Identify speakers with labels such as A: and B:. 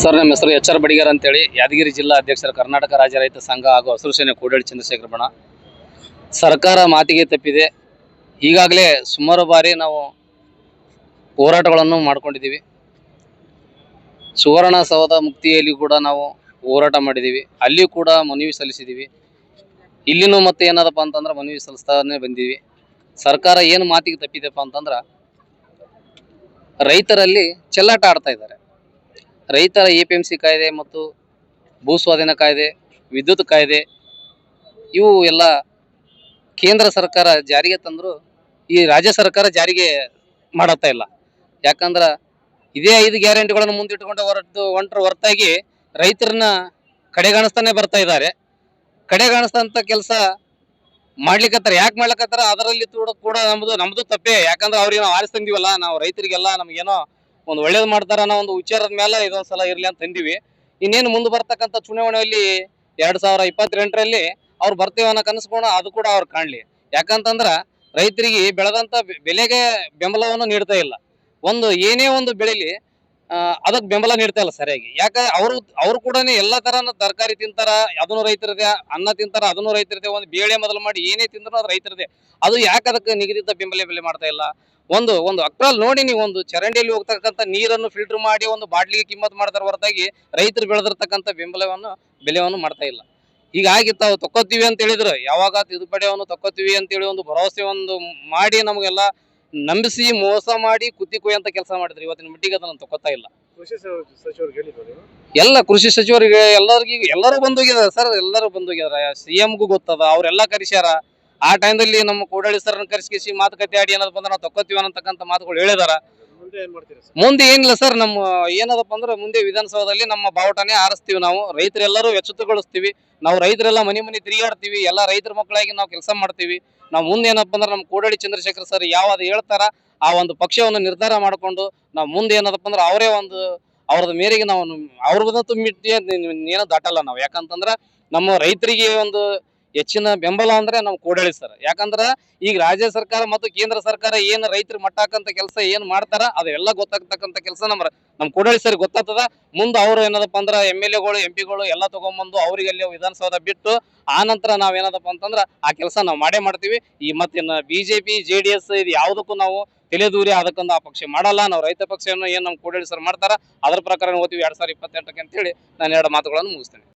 A: Sir, ನಮ್ಮ ಹೆಸರು H R Badiger ಅಂತೇಳಿ, ಯಾದಗಿರಿ ಜಿಲ್ಲಾ ಅಧ್ಯಕ್ಷರ ಕರ್ನಾಟಕ ರಾಜ್ಯ ರೈತ ಸಂಘ ಹಾಗೂ ಹಸಿರು ಸೇನೆ ಕೋಡಳ್ಳಿ ಚಂದ್ರಶೇಖರ ಬಣ. ಸರ್ಕಾರ ಮಾತಿಗೆ ತಪ್ಪಿದೆ. ಈಗಾಗಲೇ ಸುಮಾರು ಬಾರಿ ನಾವು ಹೋರಾಟಗಳನ್ನು ಮಾಡ್ಕೊಂಡಿದ್ದೀವಿ. ಸುವರ್ಣ ಸೌಧ ಮುಕ್ತಿಯಲ್ಲಿ ಕೂಡ ನಾವು ಹೋರಾಟ ಮಾಡಿದ್ದೀವಿ. ಅಲ್ಲಿ ಕೂಡ ಮನವಿ ಸಲ್ಲಿಸಿದ್ದೀವಿ. ಇಲ್ಲಿನೂ ಮತ್ತೆ ಏನದಪ್ಪ ಅಂತಂದ್ರೆ ಮನವಿ ಸಲ್ಲಿಸ್ತಾನೆ ಬಂದೀವಿ. ಸರ್ಕಾರ ಏನು ಮಾತಿಗೆ ತಪ್ಪಿದೆಪ್ಪ ಅಂತಂದ್ರೆ ರೈತರಲ್ಲಿ ಚೆಲ್ಲಾಟ ಆಡ್ತಾ ಇದ್ದಾರೆ. ರೈತರ APMC ಕಾಯ್ದೆ ಮತ್ತು ಭೂ ಸ್ವಾಧೀನ ಕಾಯ್ದೆ, ವಿದ್ಯುತ್ ಕಾಯ್ದೆ ಇವು ಎಲ್ಲ ಕೇಂದ್ರ ಸರ್ಕಾರ ಜಾರಿಗೆ ತಂದರೂ ಈ ರಾಜ್ಯ ಸರ್ಕಾರ ಜಾರಿಗೆ ಮಾಡತ್ತಾ ಇಲ್ಲ. ಯಾಕಂದ್ರೆ ಇದೇ 5 ಗ್ಯಾರಂಟಿಗಳನ್ನು ಮುಂದಿಟ್ಟುಕೊಂಡು ಹೊಂಟ್ರ ಹೊರತಾಗಿ ರೈತರನ್ನ ಕಡೆಗಾಣಿಸ್ತಾನೆ ಬರ್ತಾ ಇದ್ದಾರೆ. ಕಡೆಗಾಣಿಸ್ತಂತ ಕೆಲಸ ಮಾಡ್ಲಿಕ್ಕತ್ತಾರ. ಯಾಕೆ ಮಾಡ್ಲಿಕ್ಕತ್ತಾರ? ಅದರಲ್ಲಿ ಕೂಡ ನಮ್ದು ತಪ್ಪೇ. ಯಾಕಂದ್ರೆ ಅವ್ರಿಗೆ ನಾವು ಆರಿಸ್ತಂದಿವಲ್ಲ, ನಾವು ರೈತರಿಗೆಲ್ಲ ನಮ್ಗೇನೋ ಒಂದು ಒಳ್ಳೇದು ಮಾಡ್ತಾರ ಅನ್ನೋ ಒಂದು ವಿಚಾರದ ಮೇಲೆ ಇದೊಂದ್ಸಲ ಇರ್ಲಿ ಅಂತ ತಂದಿವಿ. ಇನ್ನೇನು ಮುಂದೆ ಬರ್ತಕ್ಕಂಥ ಚುನಾವಣೆಯಲ್ಲಿ 2028ರಲ್ಲಿ ಅವ್ರು ಬರ್ತೇವೆ ಅನ್ನೋ ಕನಸ್ಕೊಂಡು ಅದು ಕೂಡ ಅವ್ರು ಕಾಣ್ಲಿ. ಯಾಕಂತಂದ್ರ ರೈತರಿಗೆ ಬೆಳೆದಂತ ಬೆಲೆಗೆ ಬೆಂಬಲವನ್ನು ನೀಡ್ತಾ ಇಲ್ಲ. ಏನೇ ಒಂದು ಬೆಳೆಲಿ ಅದಕ್ಕೆ ಬೆಂಬಲ ನೀಡ್ತಾ ಇಲ್ಲ ಸರಿಯಾಗಿ. ಯಾಕೆ ಅವ್ರು ಕೂಡ ಎಲ್ಲಾ ತರನ ತರಕಾರಿ ತಿಂತಾರ, ಅದನ್ನು ರೈತರದೇ. ಅನ್ನ ತಿಂತಾರ, ಅದನ್ನು ರೈತರದೇ. ಒಂದು ಬೇಳೆ ಮೊದಲು ಮಾಡಿ ಏನೇ ತಿಂದ್ರು ಅದು ರೈತರದೇ. ಅದು ಯಾಕೆ ಅದಕ್ಕೆ ನಿಗದಿತ ಬೆಲೆ ಮಾಡ್ತಾ ಇಲ್ಲ? ಒಂದು ಅಕ್ರಲ್ಲಿ ನೋಡಿ, ನೀವು ಒಂದು ಚರಂಡಿಯಲ್ಲಿ ಹೋಗ್ತಕ್ಕಂಥ ನೀರನ್ನು ಫಿಲ್ಟರ್ ಮಾಡಿ ಒಂದು ಬಾಟ್ಲಿಗೆ ಕಿಮ್ಮತ್ ಮಾಡ್ತಾರ ಹೊರತಾಗಿ ರೈತರು ಬೆಳೆದಿರ್ತಕ್ಕಂಥ ಬೆಲೆಯನ್ನು ಮಾಡ್ತಾ ಇಲ್ಲ. ಹೀಗಾಗಿ ತಾವು ತಕ್ಕೋತೀವಿ ಅಂತ ಹೇಳಿದ್ರು, ಯಾವಾಗ ತಿದ್ದುಪಡಿಯನ್ನು ತಕ್ಕೋತೀವಿ ಅಂತೇಳಿ ಒಂದು ಭರವಸೆ ಮಾಡಿ ನಮಗೆಲ್ಲ ನಂಬಿಸಿ ಮೋಸ ಮಾಡಿ ಕುತ್ತಿ ಕೊಯ್ಯಂತ ಕೆಲಸ ಮಾಡಿದ್ರು. ಇವತ್ತಿನ ಮಟ್ಟಿಗೆ ಅದನ್ನು ತಕ್ಕೋತಾ ಇಲ್ಲ. ಎಲ್ಲ ಕೃಷಿ ಸಚಿವರಿಗೆ ಎಲ್ಲರೂ ಬಂದೋಗಿದಾರೆ ಸರ್. ಎಲ್ಲರೂ ಬಂದೋಗಿದಾರೆ. CMಗೂ ಗೊತ್ತದ, ಅವ್ರೆಲ್ಲ ಕರೆಸ್ಯಾರ. ಆ ಟೈಮ್ದಲ್ಲಿ ನಮ್ಮ ಕೋಡಳ್ಳಿ ಸರ್ನ ಕರೆಸಿ ಮಾತುಕತೆ ಆಡಿ ಏನಾದ್ರು ಬಂದ್ರೆ ನಾವು ತಕ್ಕೋತೀವಿ ಅನ್ನತಕ್ಕಂಥ ಮಾತುಗಳು ಹೇಳಿದಾರ. ಮುಂದೆ ಏನಿಲ್ಲ ಸರ್, ನಮ್ಮ ಏನದಪ್ಪ ಅಂದ್ರೆ ಮುಂದೆ ವಿಧಾನಸೌಧದಲ್ಲಿ ನಮ್ಮ ಬಾವುಟನೇ ಆರಿಸ್ತೀವಿ. ನಾವು ರೈತರೆಲ್ಲರೂ ಎಚ್ಚೆತ್ತುಗೊಳಿಸ್ತೀವಿ. ನಾವು ರೈತರೆಲ್ಲ ಮನೆ ತಿರುಗಾಡ್ತೀವಿ. ಎಲ್ಲ ರೈತರ ಮಕ್ಕಳಾಗಿ ನಾವು ಕೆಲಸ ಮಾಡ್ತೀವಿ. ನಾವು ಮುಂದೆ ಏನಪ್ಪ ಅಂದ್ರೆ ನಮ್ಮ ಕೋಡಳ್ಳಿ ಚಂದ್ರಶೇಖರ್ ಸರ್ ಯಾವ್ದು ಹೇಳ್ತಾರ ಆ ಒಂದು ಪಕ್ಷವನ್ನು ನಿರ್ಧಾರ ಮಾಡಿಕೊಂಡು ನಾವು ಮುಂದೆ ಏನದಪ್ಪ ಅಂದ್ರೆ ಅವ್ರದ ಮೇರೆಗೆ ನಾವು ಅವ್ರದ್ದು ಮಿಟ್ಟಿ ಏನೋ ದಾಟಲ್ಲ ನಾವು. ಯಾಕಂತಂದ್ರೆ ನಮ್ಮ ರೈತರಿಗೆ ಒಂದು ಹೆಚ್ಚಿನ ಬೆಂಬಲ ಅಂದ್ರೆ ನಾವು ಕೋಡಳ್ಳಿ ಸರ್. ಯಾಕಂದ್ರೆ ಈಗ ರಾಜ್ಯ ಸರ್ಕಾರ ಮತ್ತು ಕೇಂದ್ರ ಸರ್ಕಾರ ಏನು ರೈತರು ಮಟ್ಟಾಕಂತ ಕೆಲಸ ಏನ್ ಮಾಡ್ತಾರ ಅದೆಲ್ಲ ಗೊತ್ತಾಗ್ತಕ್ಕಂಥ ಕೆಲಸ ನಮ್ಮ ಕೋಡಳ್ಳಿ ಸರ್ ಗೊತ್ತಾಗ್ತದ. ಮುಂದೆ ಅವ್ರು ಏನದಪ್ಪ ಅಂದ್ರೆ MLAಗಳು MP ಎಲ್ಲ ತಗೊಂಡ್ಬಂದು ಅವ್ರಿಗೆ ಅಲ್ಲಿ ವಿಧಾನಸೌಧ ಬಿಟ್ಟು ಆ ನಂತರ ನಾವೇನದಪ್ಪ ಅಂತಂದ್ರೆ ಆ ಕೆಲಸ ನಾವು ಮಾಡೇ ಮಾಡ್ತೀವಿ. ಈ ಮತ್ತಿನ್ನ BJP JDS ಇದು ಯಾವುದಕ್ಕೂ ನಾವು ತಲೆದೂರಿ ಅದಕ್ಕೊಂದು ಆ ಪಕ್ಷ ಮಾಡಲ್ಲ. ನಾವು ರೈತ ಪಕ್ಷವನ್ನು ಏನ್ ನಮ್ಮ ಕೋಡಳ್ಳಿ ಸರ್ ಮಾಡ್ತಾರ ಅದ್ರ ಪ್ರಕಾರ ಓದ್ತೀವಿ 2028ಕ್ಕೆ ಅಂತೇಳಿ ನಾನು 2 ಮಾತುಗಳನ್ನು ಮುಗಿಸ್ತೇನೆ.